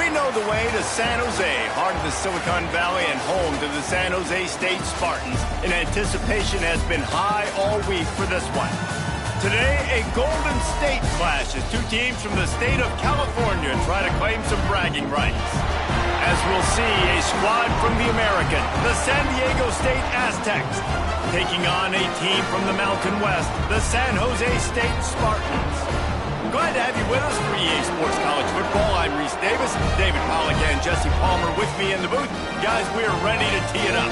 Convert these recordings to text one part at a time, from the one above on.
We know the way to San Jose, heart of the Silicon Valley and home to the San Jose State Spartans. And anticipation has been high all week for this one. Today, a Golden State clash as two teams from the state of California try to claim some bragging rights. As we'll see, a squad from the American, the San Diego State Aztecs, taking on a team from the Mountain West, the San Jose State Spartans. Glad to have you with us for EA Sports College Football. I'm Reese Davis, David Pollack and Jesse Palmer with me in the booth. Guys, we are ready to tee it up.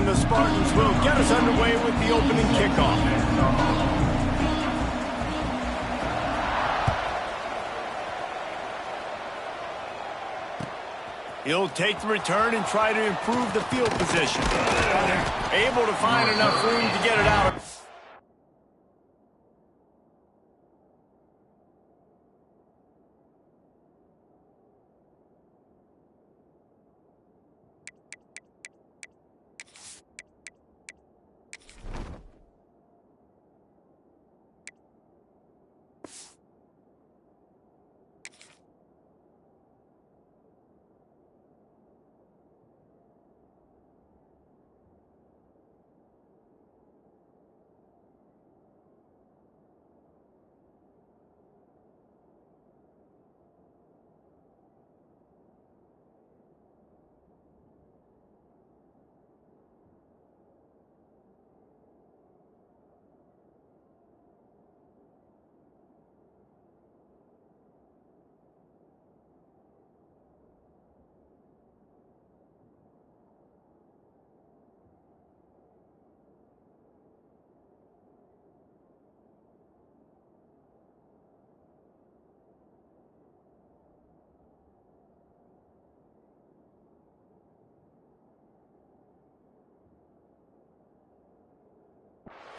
The Spartans will get us underway with the opening kickoff. He'll take the return and try to improve the field position. Able to find enough room to get it out.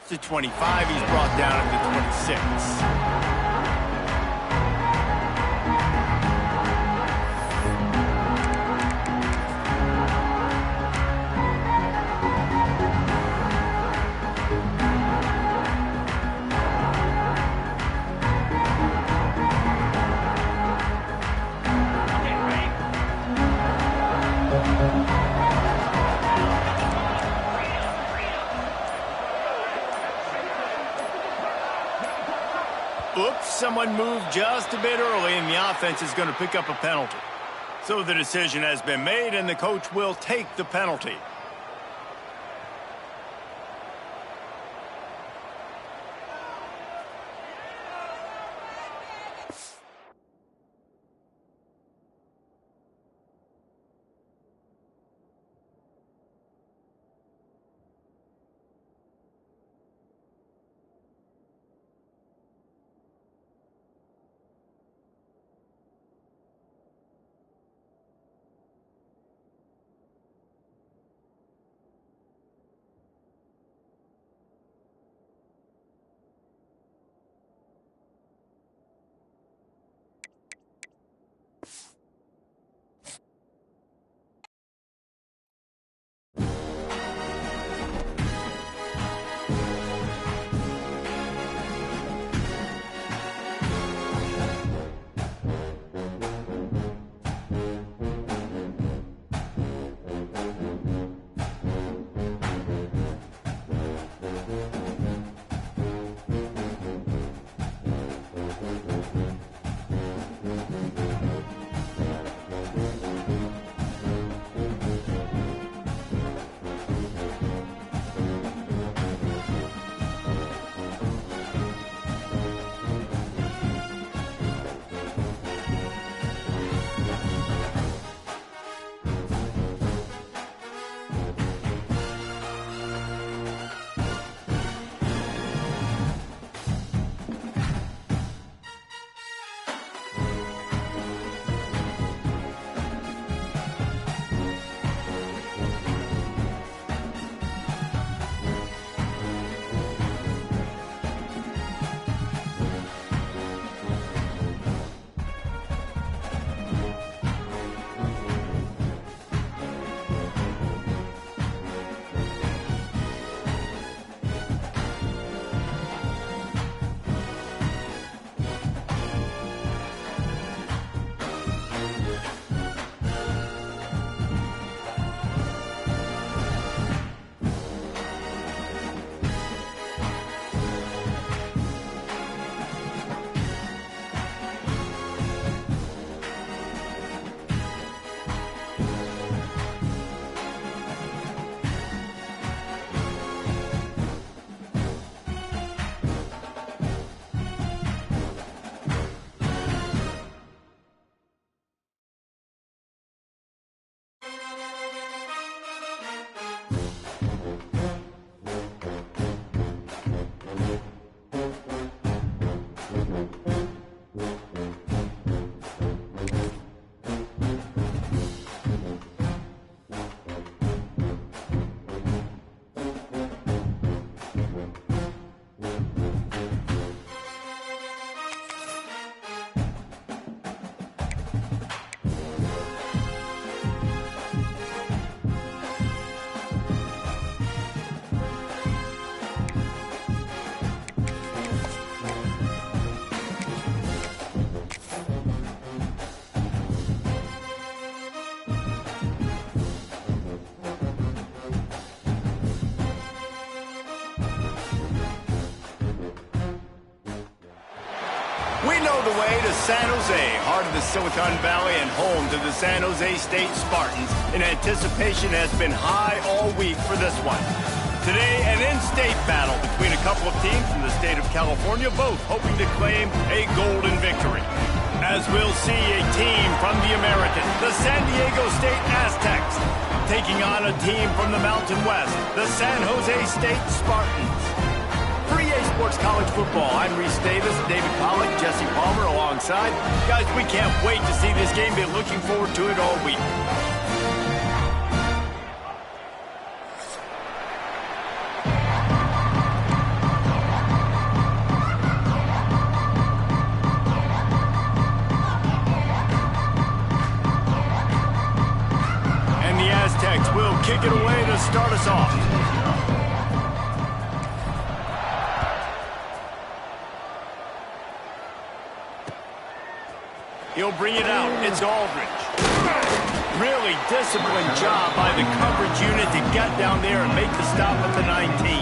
To 25, he's brought down to 26. Oops, someone moved just a bit early, and the offense is going to pick up a penalty. So the decision has been made, and the coach will take the penalty. the way to San Jose, heart of the Silicon Valley and home to the San Jose State Spartans, and anticipation has been high all week for this one. Today, an in-state battle between a couple of teams from the state of California, both hoping to claim a golden victory. As we'll see a team from the American, the San Diego State Aztecs, taking on a team from the Mountain West, the San Jose State Spartans. For EA Sports College Football, I'm Reese Davis, David Pollack, Jesse Palmer alongside. Guys, we can't wait to see this game. Been looking forward to it all week. And the Aztecs will kick it away to start us off. He'll bring it out. It's Aldridge. Really disciplined job by the coverage unit to get down there and make the stop at the 19.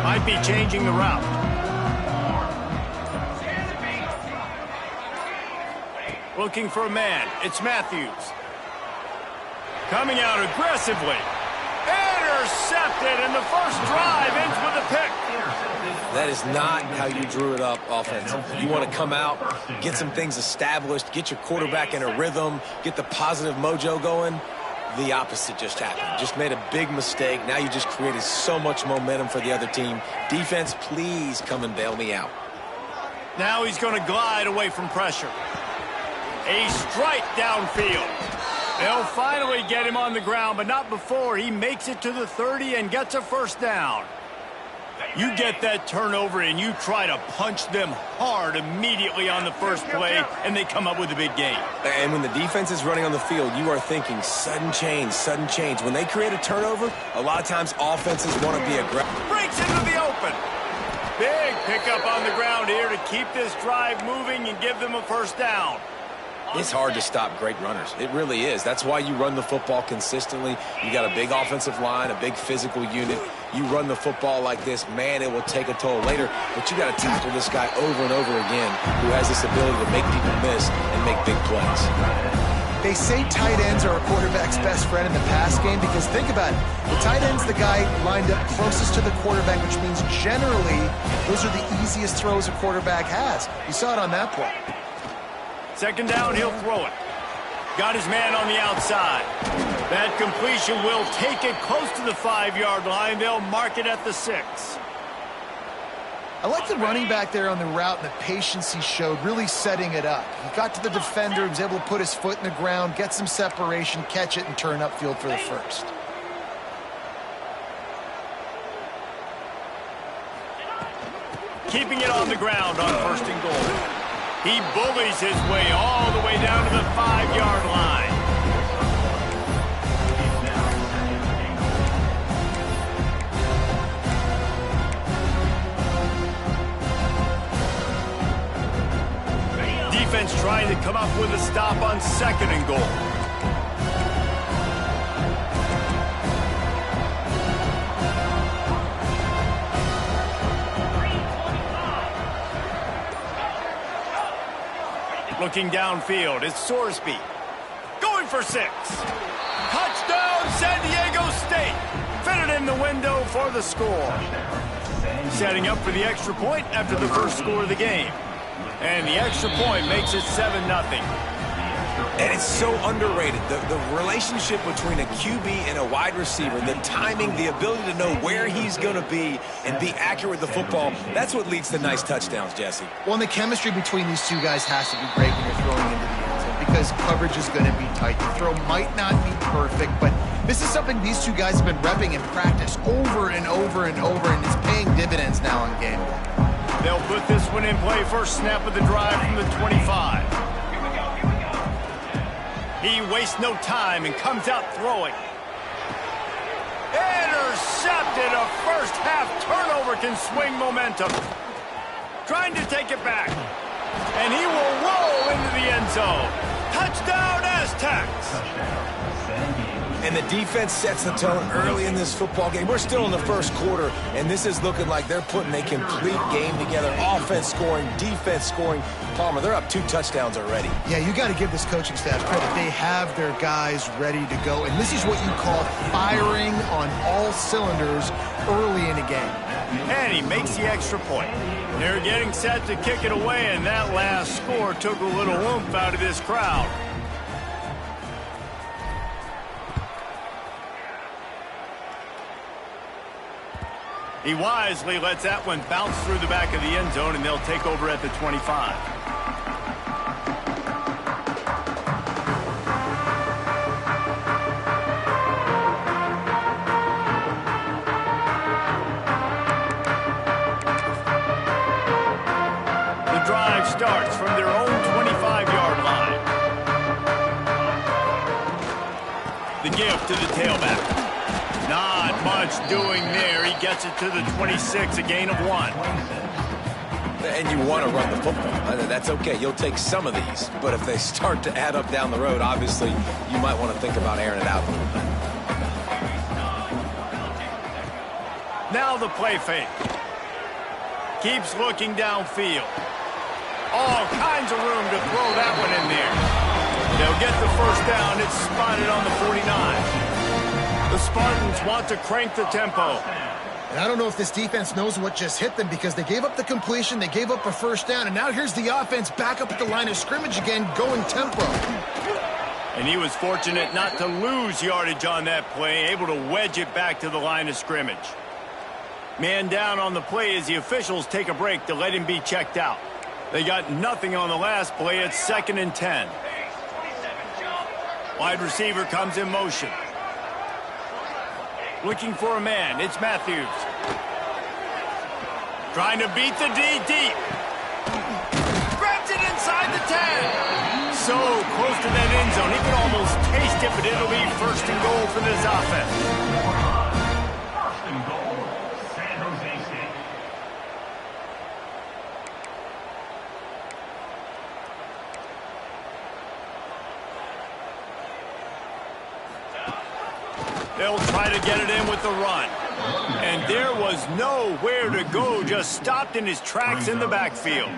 Might be changing the route. Looking for a man. It's Matthews. Coming out aggressively. Intercepted, and the first drive ends with a pick. That is not how you drew it up offensively. You want to come out, get some things established, get your quarterback in a rhythm, get the positive mojo going. The opposite just happened. Just made a big mistake. Now you just created so much momentum for the other team. Defense, please come and bail me out. Now he's going to glide away from pressure. A strike downfield. They'll finally get him on the ground, but not before he makes it to the 30 and gets a first down. You get that turnover and you try to punch them hard immediately on the first play, and they come up with a big gain. And when the defense is running on the field, you are thinking sudden change, sudden change. When they create a turnover, a lot of times offenses want to be aggressive. Breaks into the open. Big pickup on the ground here to keep this drive moving and give them a first down. It's hard to stop great runners. It really is. That's why you run the football consistently. You got a big offensive line, a big physical unit. You run the football like this, man, it will take a toll later. But you got to tackle this guy over and over again who has this ability to make people miss and make big plays. They say tight ends are a quarterback's best friend in the pass game because think about it. The tight end's the guy lined up closest to the quarterback, which means generally those are the easiest throws a quarterback has. You saw it on that play. Second down, he'll throw it. Got his man on the outside. That completion will take it close to the 5-yard line. They'll mark it at the 6. I like the running back there on the route and the patience he showed, really setting it up. He got to the defender, he was able to put his foot in the ground, get some separation, catch it, and turn upfield for the first. Keeping it on the ground on first and goal. He bullies his way all the way down to the 5-yard line. Defense trying to come up with a stop on second and goal. Looking downfield, it's Sorsby. Going for 6. Touchdown, San Diego State. Fitted in the window for the score. Setting up for the extra point after the first score of the game. And the extra point makes it 7-0. And it's so underrated. The relationship between a QB and a wide receiver, the timing, the ability to know where he's going to be and be accurate with the football, that's what leads to nice touchdowns, Jesse. Well, and the chemistry between these two guys has to be great when you're throwing into the end zone because coverage is going to be tight. The throw might not be perfect, but this is something these two guys have been repping in practice over and over and over, and it's paying dividends now on game day. They'll put this one in play. First snap of the drive from the 25. He wastes no time and comes out throwing. Intercepted. A first half turnover can swing momentum. trying to take it back. And he will roll into the end zone. Touchdown, Aztecs! And the defense sets the tone early in this football game. We're still in the first quarter, and this is looking like they're putting a complete game together. Offense scoring, defense scoring. Palmer, they're up 2 touchdowns already. Yeah, you got to give this coaching staff credit. They have their guys ready to go, and this is what you call firing on all cylinders early in a game. And he makes the extra point. They're getting set to kick it away, and that last score took a little oomph out of this crowd. He wisely lets that one bounce through the back of the end zone, and they'll take over at the 25. The drive starts from their own 25-yard line. The give to the tailback. Not much doing there. He gets it to the 26, a gain of 1. And you want to run the football. That's okay. You'll take some of these. But if they start to add up down the road, obviously, you might want to think about airing it out a little bit. Now the play fake. Keeps looking downfield. All kinds of room to throw that one in there. They'll get the first down. It's spotted on the 49. The Spartans want to crank the tempo. And I don't know if this defense knows what just hit them because they gave up the completion, they gave up a first down, and now here's the offense back up at the line of scrimmage again, going tempo. And he was fortunate not to lose yardage on that play, able to wedge it back to the line of scrimmage. Man down on the play as the officials take a break to let him be checked out. They got nothing on the last play. It's 2nd and 10. Wide receiver comes in motion. Looking for a man. It's Matthews. Trying to beat the D deep. Grabs it inside the 10. So close to that end zone. He could almost taste it, but it'll be 1st and goal for this offense. 1st and goal, San Jose State. They'll try to get it in with the run. And there was nowhere to go, just stopped in his tracks in the backfield.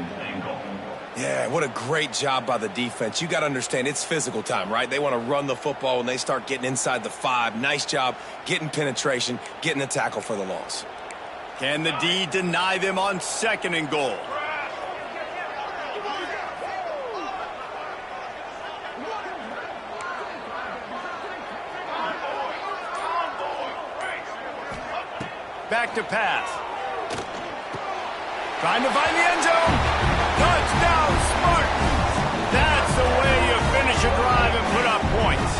Yeah, what a great job by the defense. You got to understand, it's physical time, right? They want to run the football when they start getting inside the 5. Nice job getting penetration, getting the tackle for the loss. Can the D deny them on 2nd and goal? Back to pass. Trying to find the end zone. Touchdown, Spartans. That's the way you finish a drive and put up points.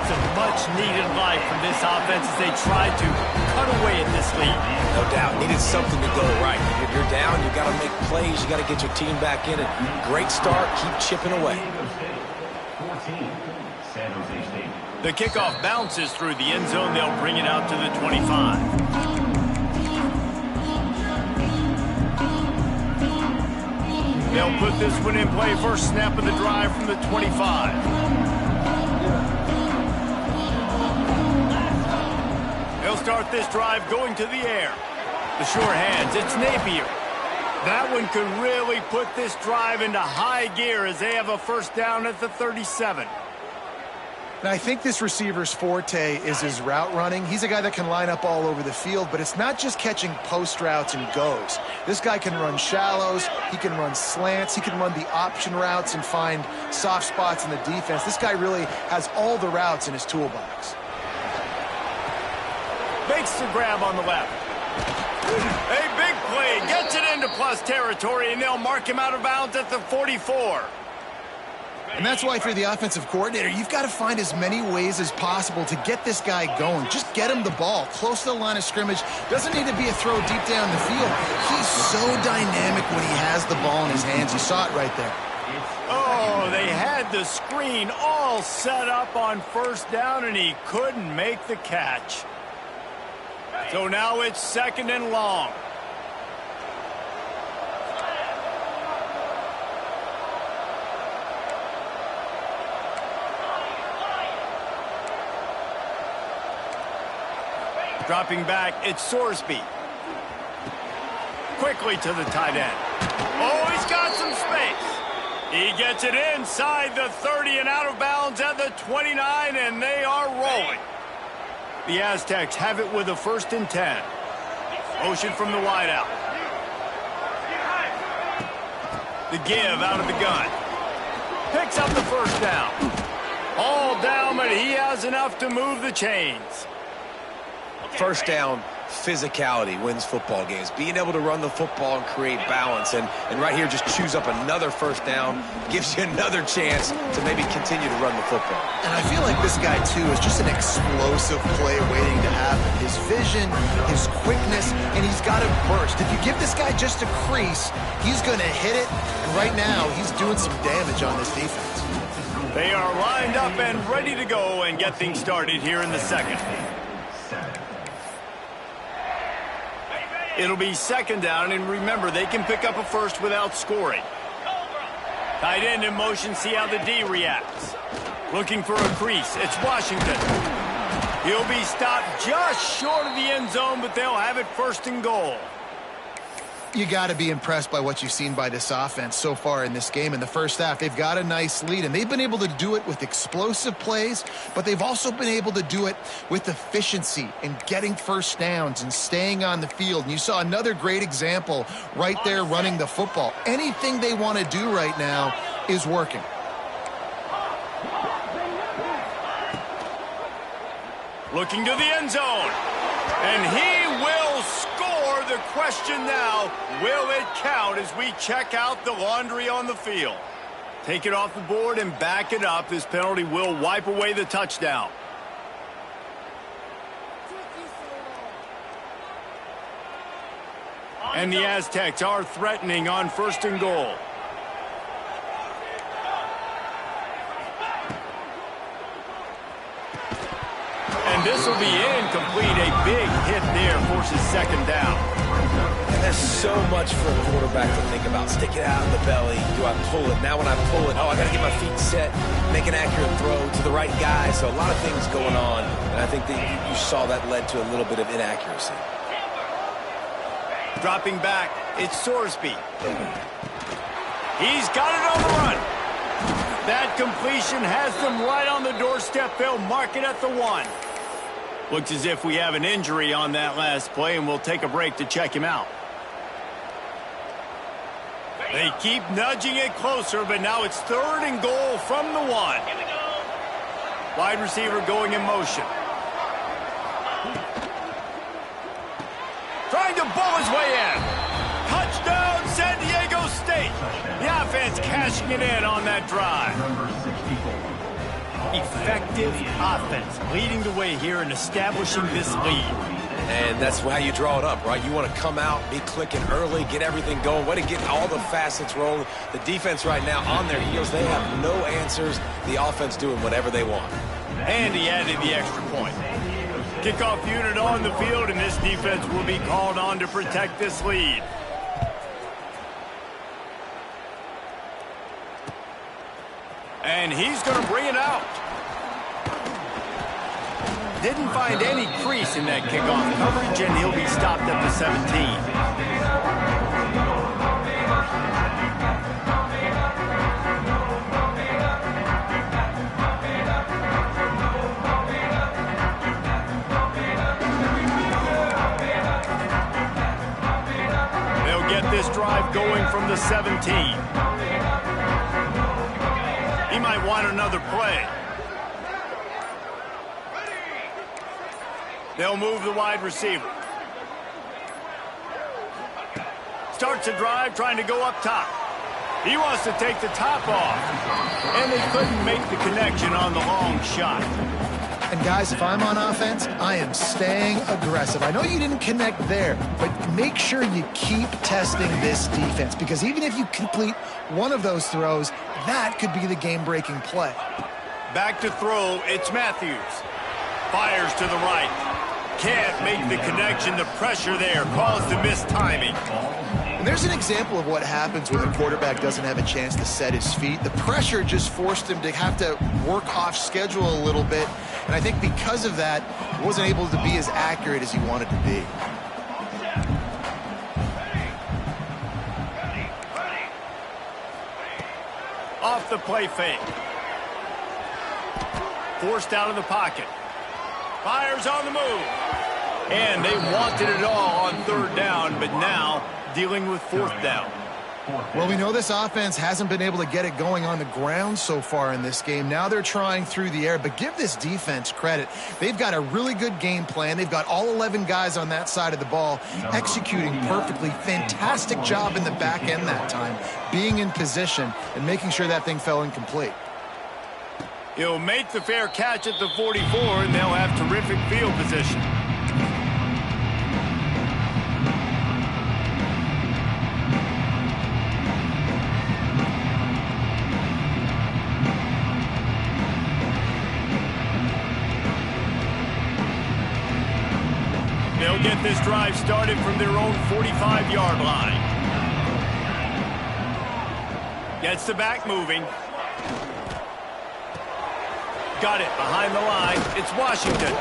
It's a much-needed life from this offense as they try to cut away at this lead. No doubt. Needed something to go right. If you're down, you got to make plays. You got to get your team back in it. Great start. Keep chipping away. 14, San Jose State. The kickoff bounces through the end zone. They'll bring it out to the 25. They'll put this one in play. First snap of the drive from the 25. They'll start this drive going to the air. The sure hands, it's Napier. That one could really put this drive into high gear as they have a first down at the 37. And I think this receiver's forte is his route running. He's a guy that can line up all over the field, but it's not just catching post routes and goes. This guy can run shallows, he can run slants, he can run the option routes and find soft spots in the defense. This guy really has all the routes in his toolbox. Makes the grab on the left. A big play, gets it into plus territory, and they'll mark him out of bounds at the 44. And that's why, if you're the offensive coordinator, you've got to find as many ways as possible to get this guy going. Just get him the ball close to the line of scrimmage. Doesn't need to be a throw deep down the field. He's so dynamic when he has the ball in his hands. You saw it right there. Oh, they had the screen all set up on first down, and he couldn't make the catch. So now it's 2nd and long. Dropping back, it's Sorsby. Quickly to the tight end. Oh, he's got some space. He gets it inside the 30 and out of bounds at the 29, and they are rolling. The Aztecs have it with a 1st and 10. Motion from the wideout. The give out of the gun. Picks up the 1st down. All down, but he has enough to move the chains. 1st down, physicality wins football games. Being able to run the football and create balance. And right here, just choose up another 1st down. Gives you another chance to maybe continue to run the football. And I feel like this guy, too, is just an explosive play waiting to happen. His vision, his quickness, and he's got to burst. If you give this guy just a crease, he's going to hit it. And right now, he's doing some damage on this defense. They are lined up and ready to go and get things started here in the 2nd. It'll be 2nd down, and remember, they can pick up a 1st without scoring. Tight end in motion, see how the D reacts. Looking for a crease, it's Washington. He'll be stopped just short of the end zone, but they'll have it 1st and goal. You got to be impressed by what you've seen by this offense so far in this game. In the 1st half, they've got a nice lead, and they've been able to do it with explosive plays, but they've also been able to do it with efficiency and getting 1st downs and staying on the field. And you saw another great example right there running the football. Anything they want to do right now is working. Looking to the end zone, and he will score. The question now, will it count as we check out the laundry on the field? Take it off the board and back it up. This penalty will wipe away the touchdown. And the Aztecs are threatening on 1st and goal. And this will be incomplete. A big hit there forces 2nd down. And there's so much for a quarterback to think about. Stick it out in the belly. Do I pull it? Now when I pull it, I got to get my feet set, make an accurate throw to the right guy. So a lot of things going on. And I think that you saw that led to a little bit of inaccuracy. Dropping back, it's Sorsby. He's got it on the run. That completion has them right on the doorstep. They'll mark it at the 1. Looks as if we have an injury on that last play, and we'll take a break to check him out. They keep nudging it closer, but now it's 3rd and goal from the 1. Wide receiver going in motion. Trying to bull his way in. Touchdown, San Diego State. The offense cashing it in on that drive. Effective offense leading the way here and establishing this lead. And that's how you draw it up, right? You want to come out, be clicking early, get everything going, way to get all the facets rolling. The defense right now on their heels, they have no answers. The offense doing whatever they want. And he added the extra point. Kickoff unit on the field, and this defense will be called on to protect this lead. And he's going to bring it out. Didn't find any crease in that kickoff coverage, and he'll be stopped at the 17. They'll get this drive going from the 17. He might want another play. They'll move the wide receiver. Starts a drive trying to go up top. He wants to take the top off. And they couldn't make the connection on the long shot. And guys, if I'm on offense, I am staying aggressive. I know you didn't connect there, but make sure you keep testing this defense, because even if you complete one of those throws, that could be the game-breaking play. Back to throw, it's Matthews. Fires to the right. Can't make the connection. The pressure there caused the missed timing. And there's an example of what happens when the quarterback doesn't have a chance to set his feet. The pressure just forced him to have to work off schedule a little bit. And I think because of that, he wasn't able to be as accurate as he wanted to be. Off the play fake. Forced out of the pocket. Fires on the move. And they wanted it all on third down, but now dealing with fourth down. Well, we know this offense hasn't been able to get it going on the ground so far in this game. Now they're trying through the air, but give this defense credit. They've got a really good game plan. They've got all 11 guys on that side of the ball executing perfectly. Fantastic job in the back end that time, being in position and making sure that thing fell incomplete. He'll make the fair catch at the 44, and they'll have terrific field position. They'll get this drive started from their own 45-yard line. Gets the back moving. Got it behind the line. It's Washington.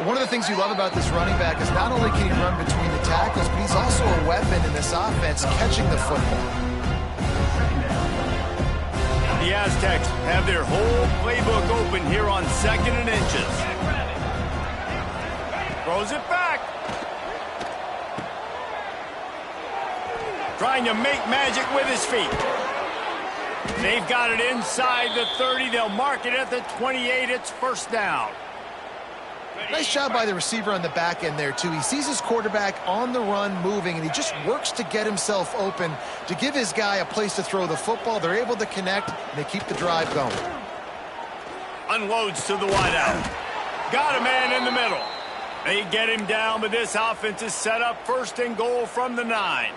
One of the things you love about this running back is not only can he run between the tackles, but he's also a weapon in this offense catching the football. The Aztecs have their whole playbook open here on 2nd and inches. Throws it back. Trying to make magic with his feet. They've got it inside the 30. They'll mark it at the 28. It's first down. Nice job by the receiver on the back end there, too. He sees his quarterback on the run moving, and he just works to get himself open to give his guy a place to throw the football. They're able to connect, and they keep the drive going. Unloads to the wideout. Got a man in the middle. They get him down, but this offense is set up 1st and goal from the 9.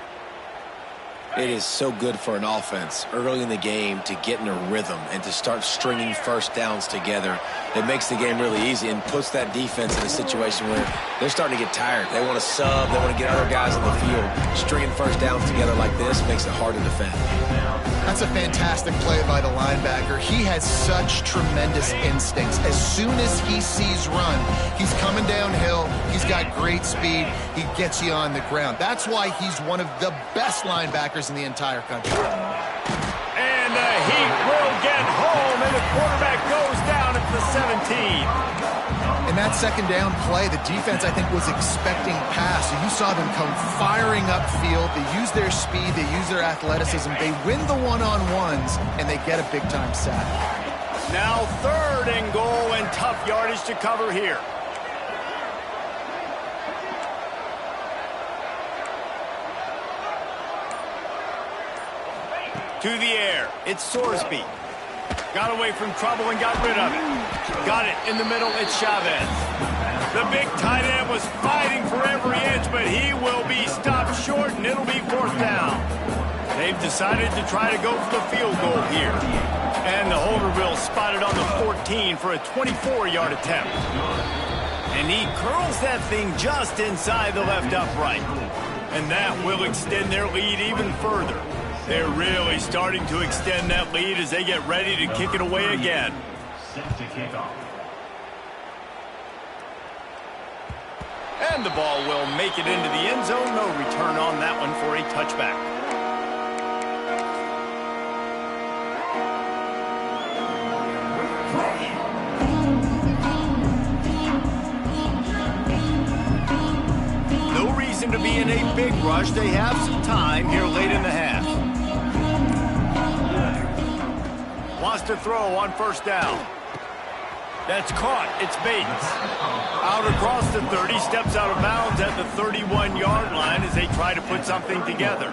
It is so good for an offense early in the game to get in a rhythm and to start stringing first downs together. It makes the game really easy and puts that defense in a situation where they're starting to get tired. They want to sub. They want to get other guys on the field. Stringing first downs together like this makes it hard to defend. That's a fantastic play by the linebacker. He has such tremendous instincts. As soon as he sees run, he's coming downhill. He's got great speed. He gets you on the ground. That's why he's one of the best linebackers in the entire country. And the Heat will get home, and the quarterback goes down at the 17. In that second down play, the defense, I think, was expecting pass. So you saw them come firing upfield. They use their speed. They use their athleticism. They win the one-on-ones, and they get a big-time sack. Now 3rd and goal, and tough yardage to cover here. To the air. It's Sorsby. Got away from trouble and got rid of it. Got it in the middle. It's Chavez. The big tight end was fighting for every inch, but he will be stopped short, and it'll be 4th down. They've decided to try to go for the field goal here. And the holder will spot it on the 14 for a 24-yard attempt. And he curls that thing just inside the left upright. And that will extend their lead even further. They're really starting to extend that lead as they get ready to kick it away again. Set to kick off. And the ball will make it into the end zone. No return on that one for a touchback. No reason to be in a big rush. They have some time here late in the half. Wants to throw on 1st down. That's caught. It's Bates. Out across the 30, steps out of bounds at the 31-yard line as they try to put something together.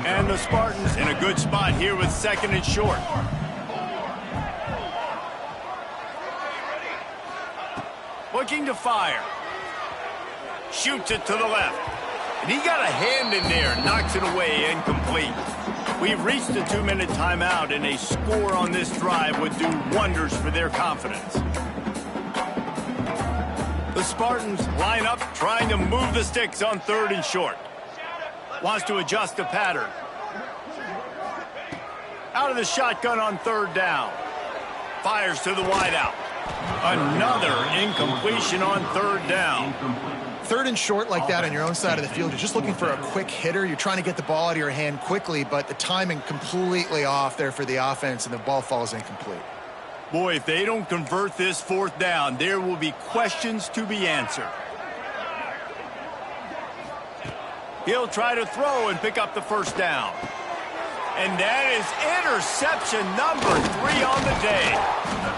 And the Spartans in a good spot here with 2nd and short. Looking to fire. Shoots it to the left. And he got a hand in there, knocks it away, incomplete. We've reached a 2-minute timeout, and a score on this drive would do wonders for their confidence. The Spartans line up trying to move the sticks on 3rd and short. Wants to adjust the pattern. Out of the shotgun on 3rd down. Fires to the wideout. Another incompletion on 3rd down. 3rd and short like that on your own side of the field. You're just looking for a quick hitter. You're trying to get the ball out of your hand quickly, but the timing completely off there for the offense, and the ball falls incomplete. Boy, if they don't convert this 4th down, there will be questions to be answered. He'll try to throw and pick up the 1st down. And that is interception number 3 on the day.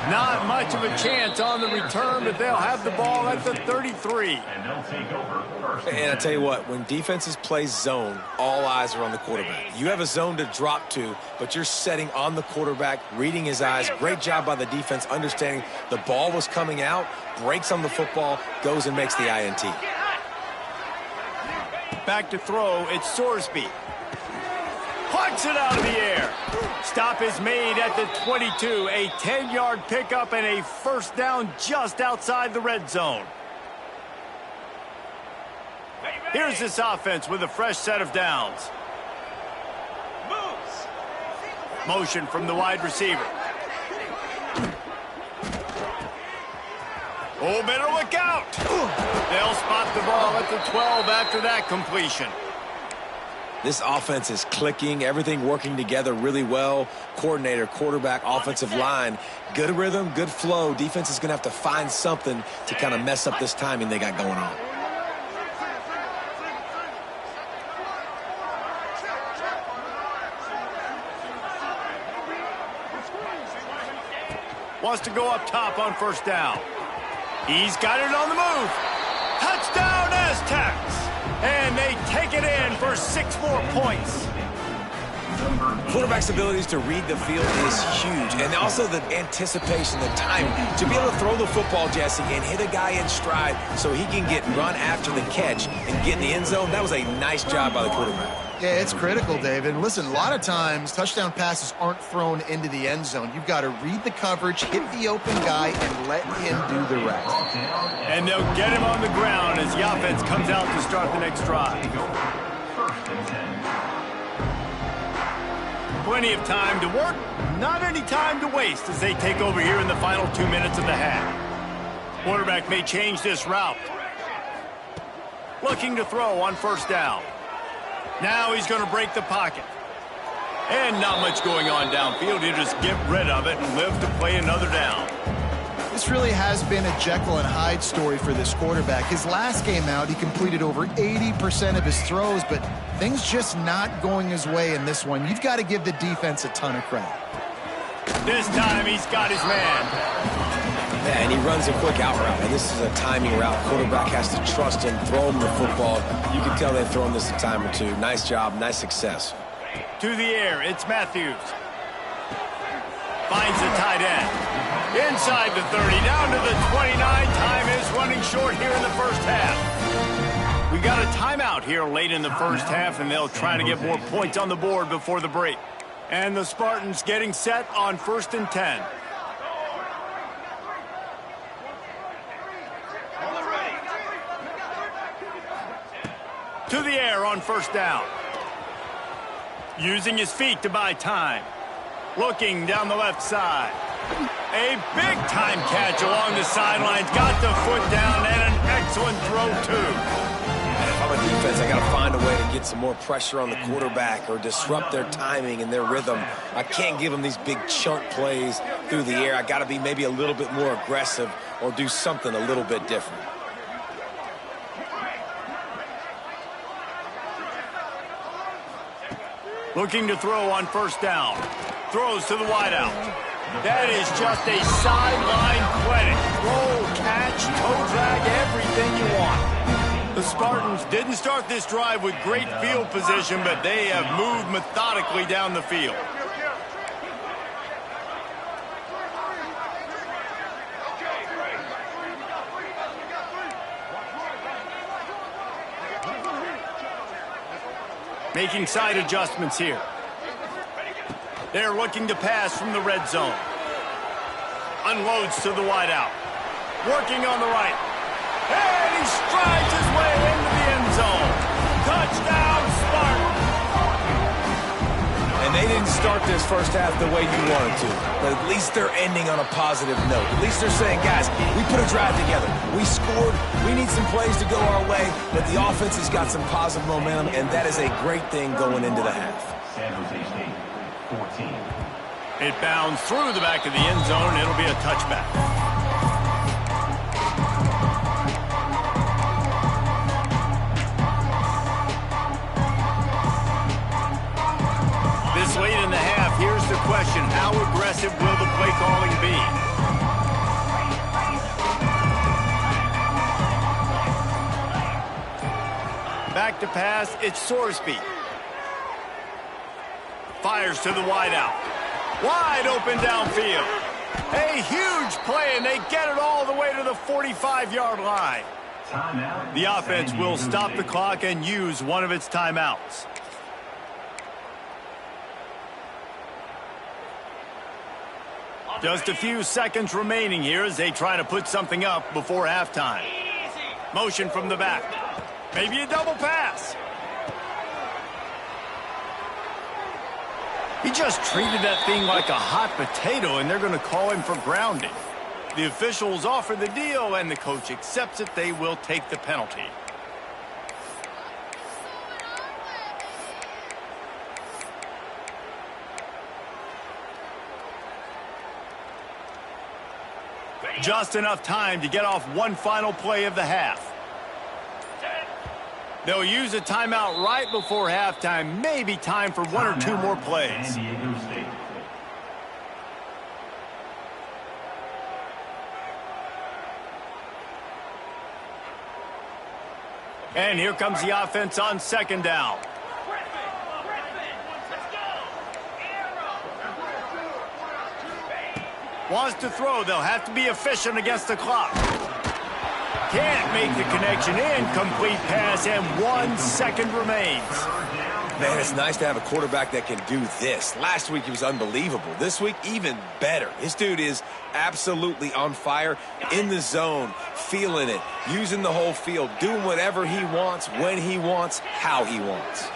Not much of a chance on the return, but they'll have the ball at the 33. And I tell you what, when defenses play zone, all eyes are on the quarterback. You have a zone to drop to, but you're setting on the quarterback, reading his eyes. Great job by the defense, understanding the ball was coming out, breaks on the football, goes and makes the INT. Back to throw, it's Sorsby. Punts it out of the air. Stop is made at the 22. A 10-yard pickup and a 1st down just outside the red zone. Here's this offense with a fresh set of downs. Motion from the wide receiver. Oh, better look out. They'll spot the ball at the 12 after that completion. This offense is clicking, everything working together really well. Coordinator, quarterback, offensive line. Good rhythm, good flow. Defense is going to have to find something to kind of mess up this timing they got going on. Wants to go up top on 1st down. He's got it on the move. Touchdown, Aztecs! And they take it in for 6 more points. Quarterback's abilities to read the field is huge. And also the anticipation, the time to be able to throw the football, Jesse, and hit a guy in stride so he can get run after the catch and get in the end zone. That was a nice job by the quarterback. Yeah, it's critical, David. And listen, a lot of times touchdown passes aren't thrown into the end zone. You've got to read the coverage, hit the open guy, and let him do the rest. And they'll get him on the ground as the offense comes out to start the next drive. Plenty of time to work, not any time to waste as they take over here in the final 2 minutes of the half. Quarterback may change this route. Looking to throw on 1st down. Now he's going to break the pocket. And not much going on downfield. He'll just get rid of it and live to play another down. This really has been a Jekyll and Hyde story for this quarterback. His last game out, he completed over 80% of his throws, but things just not going his way in this one. You've got to give the defense a ton of credit. This time he's got his man. Yeah, and he runs a quick out route, and this is a timing route. Quarterback has to trust him, throw him the football. You can tell they've thrown this a time or two. Nice job, nice success. To the air, it's Matthews. Finds the tight end. Inside the 30, down to the 29. Time is running short here in the 1st half. We got a timeout here late in the 1st half, and they'll try to get more points on the board before the break. And the Spartans getting set on 1st and 10. To the air on 1st down. Using his feet to buy time. Looking down the left side. A big-time catch along the sidelines. Got the foot down and an excellent throw, too. And if I'm a defense, I got to find a way to get some more pressure on the quarterback or disrupt their timing and their rhythm. I can't give them these big chunk plays through the air. I got to be maybe a little bit more aggressive or do something a little bit different. Looking to throw on 1st down. Throws to the wideout. That is just a sideline clinic. Throw, catch, toe drag, everything you want. The Spartans didn't start this drive with great field position, but they have moved methodically down the field. Making side adjustments here. They're looking to pass from the red zone. Unloads to the wideout. Working on the right. And he strides his way into the end zone. Touchdown, Spartans! And they didn't start this first half the way you wanted to, but at least they're ending on a positive note. At least they're saying, guys, we put a drive together. We scored. We need some plays to go our way, but the offense has got some positive momentum, and that is a great thing going into the half. San Jose State, 14. It bounds through the back of the end zone. It'll be a touchback. This late in the half, here's the question. How aggressive will the play calling be? Back to pass, it's Sorsby. Fires to the wideout. Wide open downfield. A huge play, and they get it all the way to the 45-yard line. Timeout. The offense will stop the clock and use one of its timeouts. Just a few seconds remaining here as they try to put something up before halftime. Motion from the back. Maybe a double pass. He just treated that thing like a hot potato, and they're going to call him for grounding. The officials offer the deal, and the coach accepts it. They will take the penalty. Just enough time to get off one final play of the half. They'll use a timeout right before halftime. Maybe time for one or two more plays. San Diego State. And here comes the offense on second down. Wants to throw. They'll have to be efficient against the clock. Can't make the connection. Incomplete pass, and 1 second remains. Man, it's nice to have a quarterback that can do this. Last week, he was unbelievable. This week, even better. This dude is absolutely on fire, in the zone, feeling it, using the whole field, doing whatever he wants, when he wants, how he wants.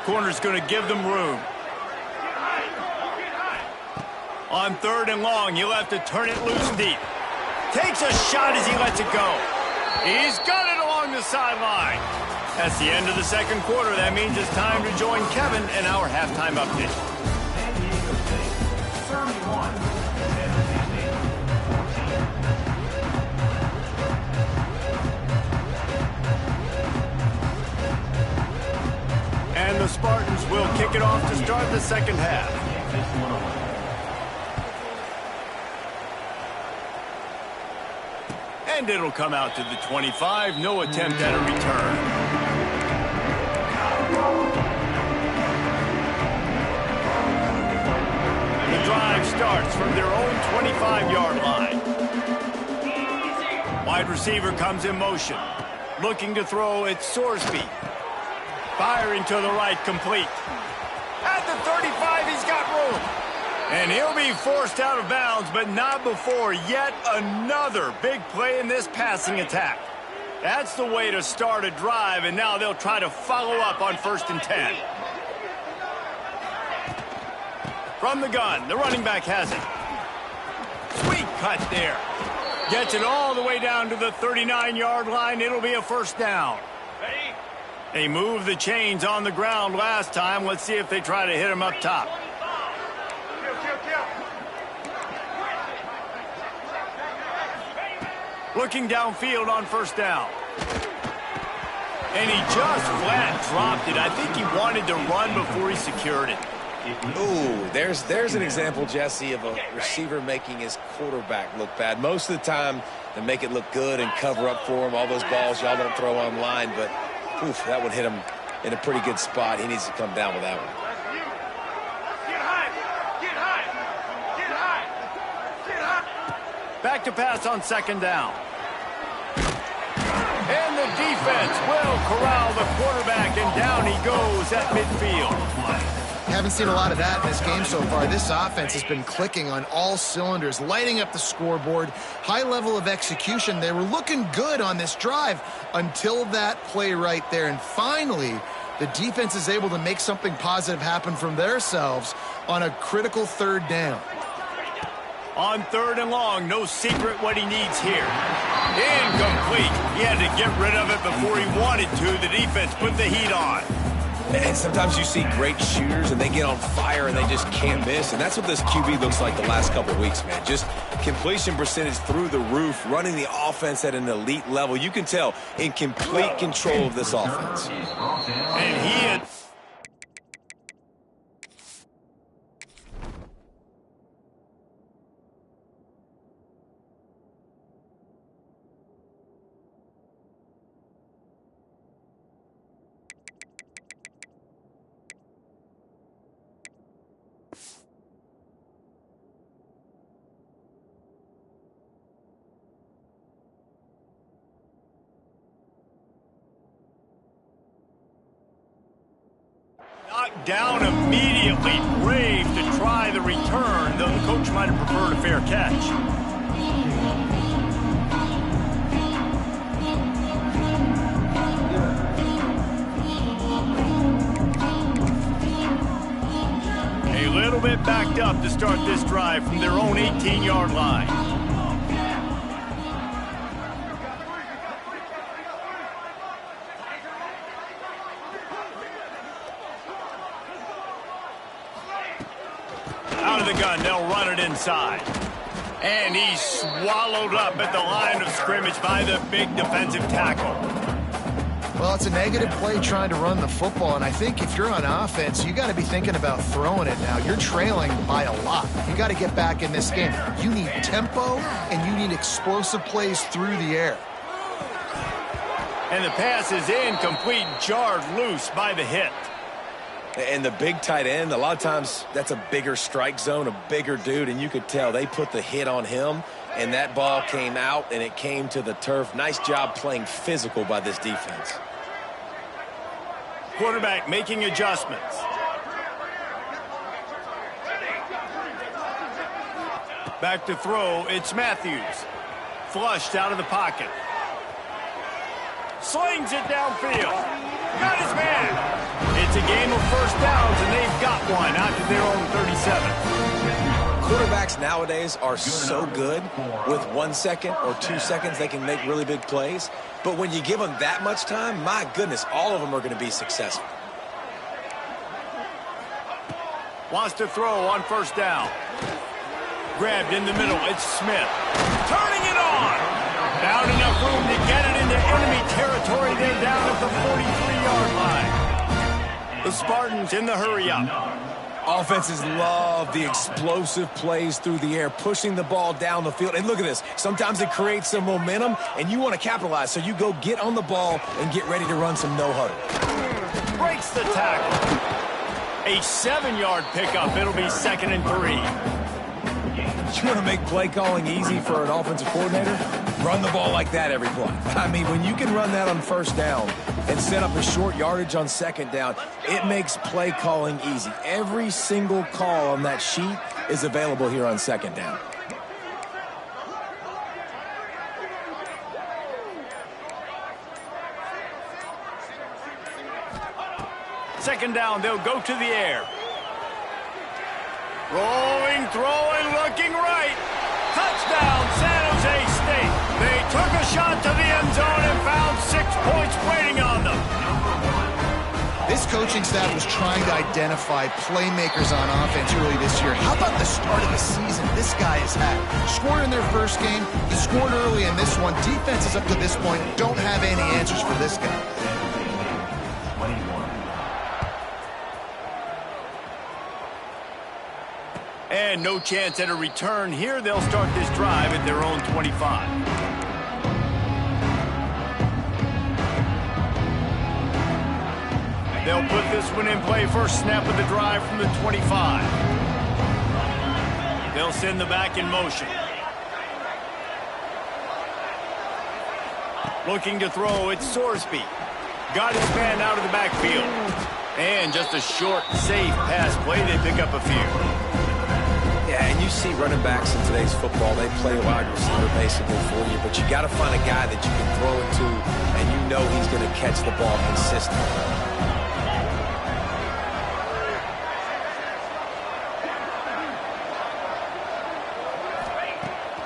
Corner's going to give them room. On third and long, he'll have to turn it loose deep. Takes a shot as he lets it go. He's got it along the sideline. That's the end of the second quarter. That means it's time to join Kevin in our halftime update. San Diego State, 31. San Jose State, 14. And the Spartans will kick it off to start the second half. And it'll come out to the 25. No attempt at a return. The drive starts from their own 25-yard line. Wide receiver comes in motion. Looking to throw, it's Sorsby. Firing to the right, complete. At the 35, he's got room. And he'll be forced out of bounds, but not before yet another big play in this passing attack. That's the way to start a drive, and now they'll try to follow up on 1st and 10. From the gun, the running back has it. Sweet cut there. Gets it all the way down to the 39-yard line. It'll be a first down. They moved the chains on the ground last time. Let's see if they try to hit him up top. Looking downfield on 1st down. And he just flat dropped it. I think he wanted to run before he secured it. Ooh, there's an example, Jesse, of a receiver making his quarterback look bad. Most of the time, they make it look good and cover up for him. All those balls y'all don't throw online, but oof, that would hit him in a pretty good spot. He needs to come down with that one. Back to pass on 2nd down. And the defense will corral the quarterback, and down he goes at midfield. haven't seen a lot of that in this game so far. This offense has been clicking on all cylinders, lighting up the scoreboard, high level of execution. They were looking good on this drive until that play right there. And finally, the defense is able to make something positive happen from themselves on a critical third down. On 3rd and long, no secret what he needs here. Incomplete. He had to get rid of it before he wanted to. The defense put the heat on. And sometimes you see great shooters, and they get on fire, and they just can't miss. And that's what this QB looks like the last couple of weeks, man. Just completion percentage through the roof, running the offense at an elite level. You can tell in complete control of this offense. And he had... knocked down immediately, brave to try the return, though the coach might have preferred a fair catch. A little bit backed up to start this drive from their own 18-yard line. Out of the gun, they'll run it inside. And he's swallowed up at the line of scrimmage by the big defensive tackle. Well, it's a negative play trying to run the football, and I think if you're on offense, you got to be thinking about throwing it now. You're trailing by a lot. You got to get back in this game. You need tempo, and you need explosive plays through the air. And the pass is incomplete, jarred loose by the hit. And the big tight end, a lot of times that's a bigger strike zone, a bigger dude, and you could tell they put the hit on him, and that ball came out, and it came to the turf. Nice job playing physical by this defense. Quarterback making adjustments. Back to throw, it's Matthews. Flushed out of the pocket. Slings it downfield. Got his man. It's a game of first downs, and they've got one out to their own 37. Quarterbacks nowadays are so good. With 1 second or 2 seconds, they can make really big plays. But when you give them that much time, my goodness, all of them are going to be successful. Wants to throw on first down. Grabbed in the middle. It's Smith. Turning it on. Found enough room to get it into enemy territory. They're down at the 43-yard line. The Spartans in the hurry-up. Offenses love the explosive plays through the air, pushing the ball down the field. And look at this. Sometimes it creates some momentum, and you want to capitalize. So you go get on the ball and get ready to run some no-huddle. Breaks the tackle. A 7-yard pickup. It'll be 2nd and 3. You want to make play calling easy for an offensive coordinator? Run the ball like that every play. I mean, when you can run that on first down and set up a short yardage on second down, it makes play calling easy. Every single call on that sheet is available here on second down. Second down, they'll go to the air. Rolling, throwing, looking right. Touchdown, San Jose State. They took a shot to the end zone and found 6 points waiting on them. This coaching staff was trying to identify playmakers on offense early this year. How about the start of the season this guy has had? Scored in their first game. He scored early in this one. Defenses up to this point don't have any answers for this guy. And no chance at a return here. They'll start this drive at their own 25. They'll put this one in play. First snap of the drive from the 25. They'll send the back in motion. Looking to throw, it's Sorsby. Got his man out of the backfield. And just a short, safe pass play. They pick up a few. Yeah, and you see running backs in today's football, they play wide receiver basically for you, but you got to find a guy that you can throw it to, and you know he's going to catch the ball consistently.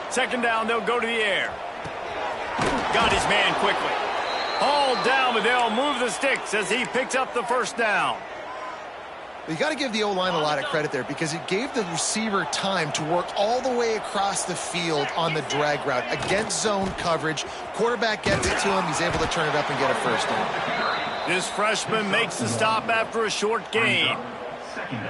Second down, they'll go to the air. Got his man quickly. Hauled down, but they'll move the sticks as he picks up the first down. You got to give the O-line a lot of credit there because it gave the receiver time to work all the way across the field on the drag route against zone coverage. Quarterback gets it to him. He's able to turn it up and get a first down. This freshman makes the stop after a short gain.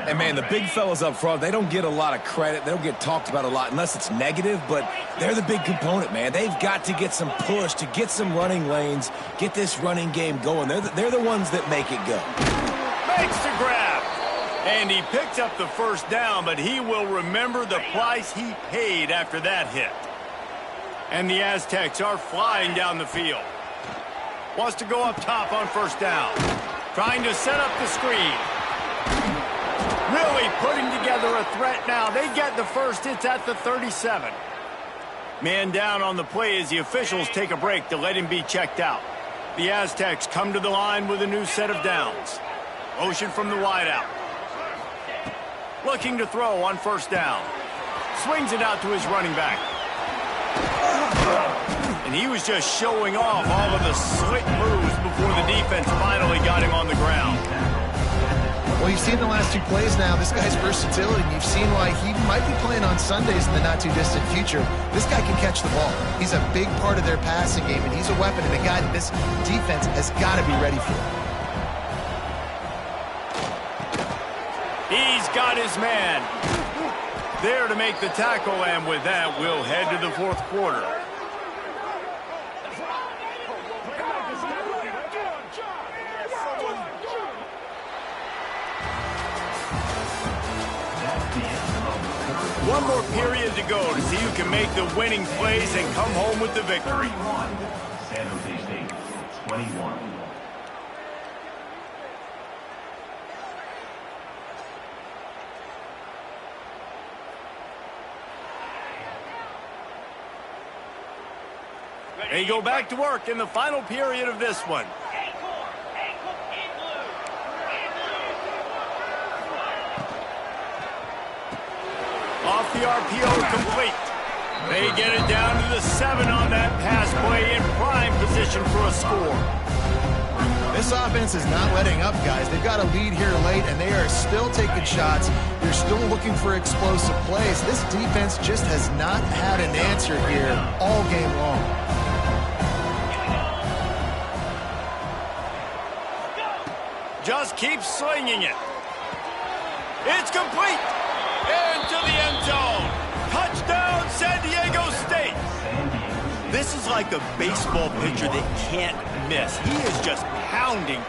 And, man, the big fellas up front, they don't get a lot of credit. They don't get talked about a lot unless it's negative, but they're the big component, man. They've got to get some push, to get some running lanes, get this running game going. They're the ones that make it go. Makes the grab. And he picks up the first down, but he will remember the price he paid after that hit. And the Aztecs are flying down the field. Wants to go up top on first down. Trying to set up the screen. Really putting together a threat now. They get the first. It's at the 37. Man down on the play as the officials take a break to let him be checked out. The Aztecs come to the line with a new set of downs. Motion from the wideout. Looking to throw on first down. Swings it out to his running back. And he was just showing off all of the slick moves before the defense finally got him on the ground. Well, you've seen the last two plays now, this guy's versatility, and you've seen why he might be playing on Sundays in the not-too-distant future. This guy can catch the ball. He's a big part of their passing game, and he's a weapon, and a guy that this defense has got to be ready for. He's got his man there to make the tackle, and with that, we'll head to the fourth quarter. One more period to go to see who can make the winning plays and come home with the victory. San Jose State, 21. They go back to work in the final period of this one. Off the RPO, complete. They get it down to the 7 on that pass play in prime position for a score. This offense is not letting up, guys. They've got a lead here late, and they are still taking shots. They're still looking for explosive plays. This defense just has not had an answer here all game long. Just keep slinging it. It's complete. Into the end zone. Touchdown, San Diego State. This is like a baseball pitcher that can't miss. He is just pounding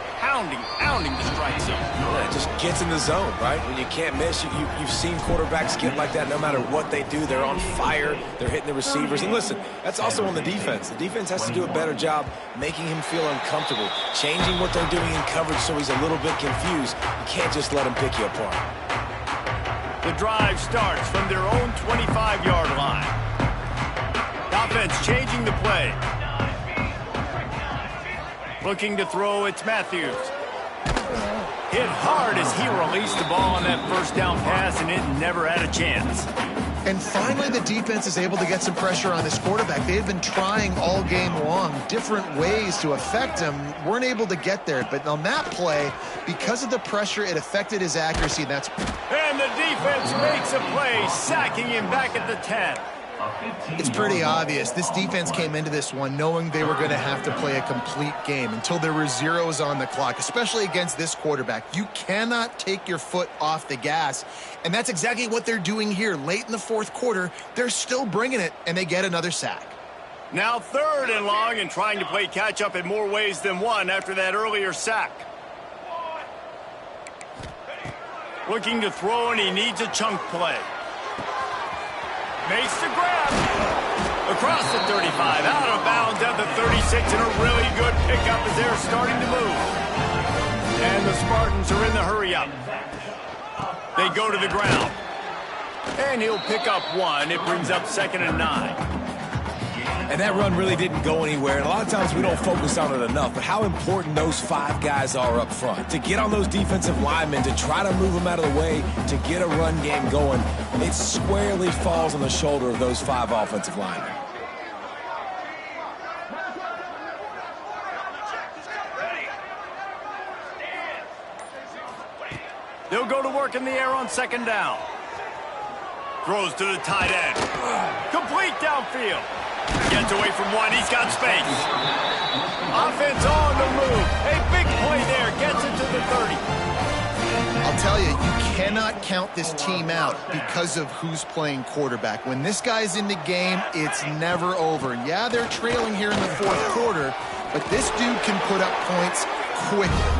the strike zone. Yeah, it just gets in the zone, right? When you can't miss, you've seen quarterbacks get like that no matter what they do. They're on fire. They're hitting the receivers. And listen, that's also on the defense. The defense has to do a better job making him feel uncomfortable, changing what they're doing in coverage so he's a little bit confused. You can't just let him pick you apart. The drive starts from their own 25-yard line. Offense changing the play. Looking to throw, it's Matthews. Hit hard as he released the ball on that first down pass, and it never had a chance. And finally, the defense is able to get some pressure on this quarterback. They had been trying all game long different ways to affect him. Weren't able to get there. But on that play, because of the pressure, it affected his accuracy. And the defense makes a play, sacking him back at the 10. It's pretty obvious. This defense came into this one knowing they were going to have to play a complete game until there were zeros on the clock, especially against this quarterback. You cannot take your foot off the gas, and that's exactly what they're doing here. Late in the fourth quarter, they're still bringing it, and they get another sack. Now 3rd and long and trying to play catch-up in more ways than one after that earlier sack. Looking to throw, and he needs a chunk play. Makes the grab. Across the 35, out of bounds at the 36, and a really good pickup as they're starting to move. And the Spartans are in the hurry-up. They go to the ground. And he'll pick up one. It brings up 2nd and 9. And that run really didn't go anywhere. And a lot of times we don't focus on it enough, but how important those 5 guys are up front. To get on those defensive linemen, to try to move them out of the way, to get a run game going, it squarely falls on the shoulder of those 5 offensive linemen. They'll go to work in the air on 2nd down. Throws to the tight end. Complete downfield. Gets away from one. He's got space. Offense on the move. A big play there. Gets it to the 30. I'll tell you, you cannot count this team out because of who's playing quarterback. When this guy's in the game, it's never over. Yeah, they're trailing here in the 4th quarter, but this dude can put up points quickly.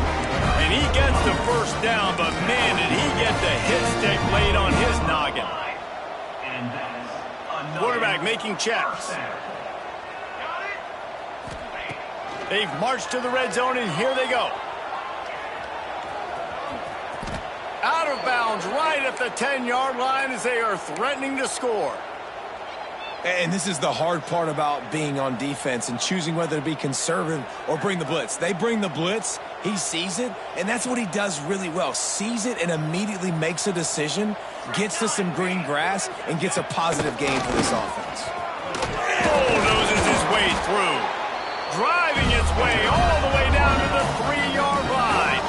And he gets the 1st down, but man, did he get the hit stick laid on his noggin. Quarterback making checks. They've marched to the red zone, and here they go. Out of bounds right at the 10-yard line as they are threatening to score. And this is the hard part about being on defense and choosing whether to be conservative or bring the blitz. They bring the blitz, he sees it, and that's what he does really well. Sees it and immediately makes a decision, gets to some green grass, and gets a positive gain for this offense. Bulldozes his way through. Driving its way all the way down to the 3-yard line.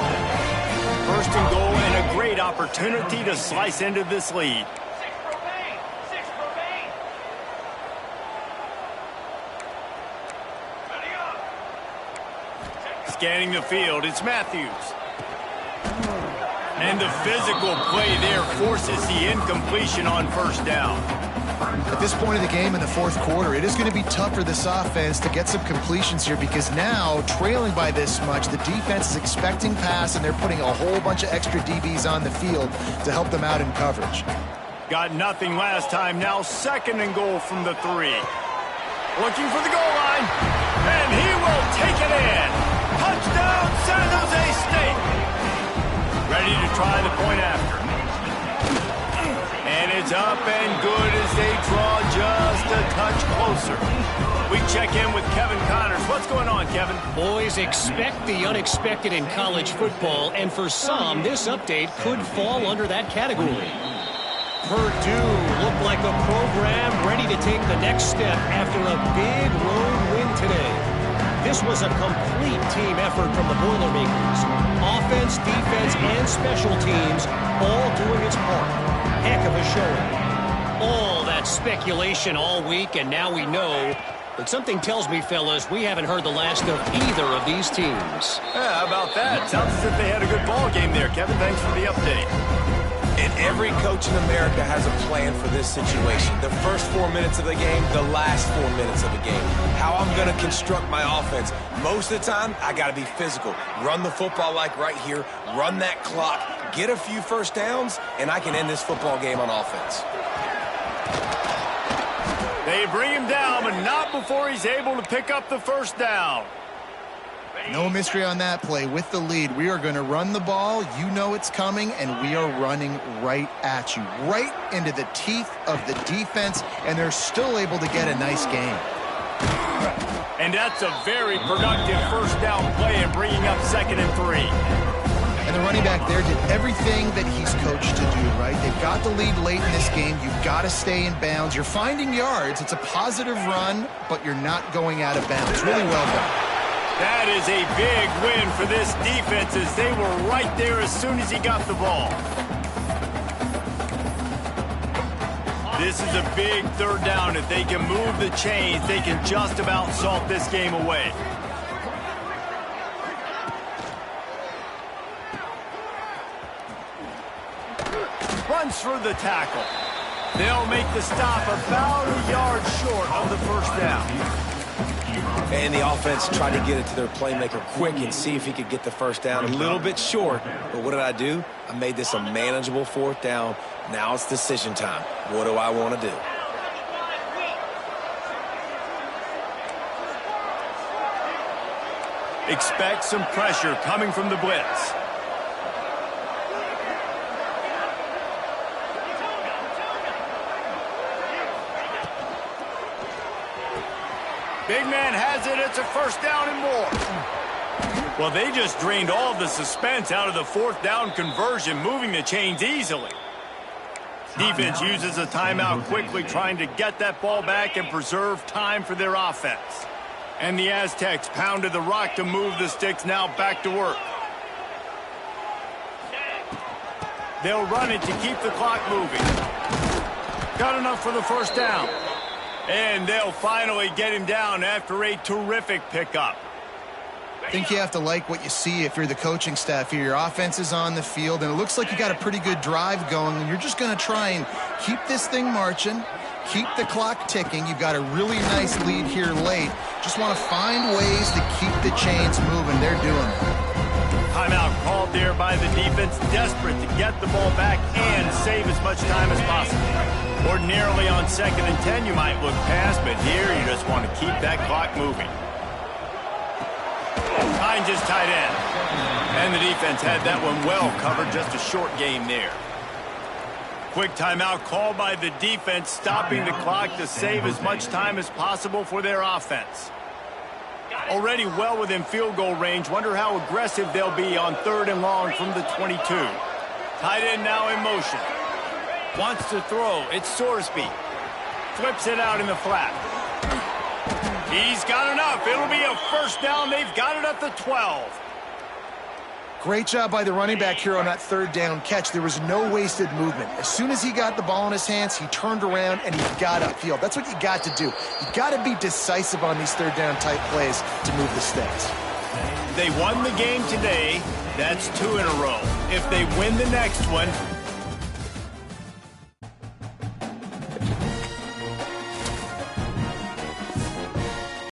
1st and goal and a great opportunity to slice into this lead. Scanning the field, it's Matthews. And the physical play there forces the incompletion on 1st down. At this point of the game in the 4th quarter, it is going to be tough for this offense to get some completions here because now, trailing by this much, the defense is expecting pass, and they're putting a whole bunch of extra DBs on the field to help them out in coverage. Got nothing last time. Now 2nd and goal from the 3. Looking for the goal line, and he will take it in. Touchdown, San Jose State. Ready to try the point after. And it's up and good as they draw just a touch closer. We check in with Kevin Connors. What's going on, Kevin? Boys, expect the unexpected in college football, and for some, this update could fall under that category. Purdue looked like a program ready to take the next step after a big road win today. This was a complete team effort from the Boilermakers. Offense, defense, and special teams all doing its part. Heck of a showing. All that speculation all week, and now we know. But something tells me, fellas, we haven't heard the last of either of these teams. Yeah, how about that? Sounds as if they had a good ball game there, Kevin. Thanks for the update. And every coach in America has a plan for this situation. The first 4 minutes of the game, the last 4 minutes of the game. How I'm going to construct my offense. Most of the time, I got to be physical. Run the football like right here. Run that clock. Get a few 1st downs, and I can end this football game on offense. They bring him down, but not before he's able to pick up the 1st down. No mystery on that play. With the lead, we are going to run the ball. You know it's coming, and we are running right at you, right into the teeth of the defense, and they're still able to get a nice gain. And that's a very productive 1st down play and bringing up 2nd and 3. And the running back there did everything that he's coached to do, right? They've got the lead late in this game. You've got to stay in bounds. You're finding yards. It's a positive run, but you're not going out of bounds. Really well done. That is a big win for this defense as they were right there as soon as he got the ball. This is a big 3rd down. If they can move the chains, they can just about salt this game away. Runs through the tackle. They'll make the stop about a yard short of the 1st down. And the offense tried to get it to their playmaker quick and see if he could get the 1st down. A little bit short, but what did I do? I made this a manageable 4th down. Now it's decision time. What do I want to do? Expect some pressure coming from the blitz. Big man has it. It's a first down and more. Well, they just drained all of the suspense out of the fourth down conversion, moving the chains easily. Defense uses a timeout quickly, trying to get that ball back and preserve time for their offense. And the Aztecs pounded the rock to move the sticks, now back to work. They'll run it to keep the clock moving. Got enough for the first down. And they'll finally get him down after a terrific pickup. I think you have to like what you see if you're the coaching staff here. Your offense is on the field, and it looks like you got a pretty good drive going, and you're just going to try and keep this thing marching, keep the clock ticking. You've got a really nice lead here late. Just want to find ways to keep the chains moving. They're doing it. Timeout called there by the defense, desperate to get the ball back and save as much time as possible. Ordinarily on 2nd and 10, you might look past, but here you just want to keep that clock moving. Behind his tight end. And the defense had that one well covered, just a short game there. Quick timeout called by the defense, stopping the clock to save as much time as possible for their offense. Already well within field goal range. Wonder how aggressive they'll be on 3rd and long from the 22. Tight end now in motion. Wants to throw. It's Sorsby. Flips it out in the flat. He's got enough. It'll be a first down. They've got it at the 12. Great job by the running back here on that 3rd down catch. There was no wasted movement. As soon as he got the ball in his hands, he turned around and he got upfield. That's what you got to do. You got to be decisive on these 3rd down type plays to move the sticks. They won the game today. That's 2 in a row. If they win the next one,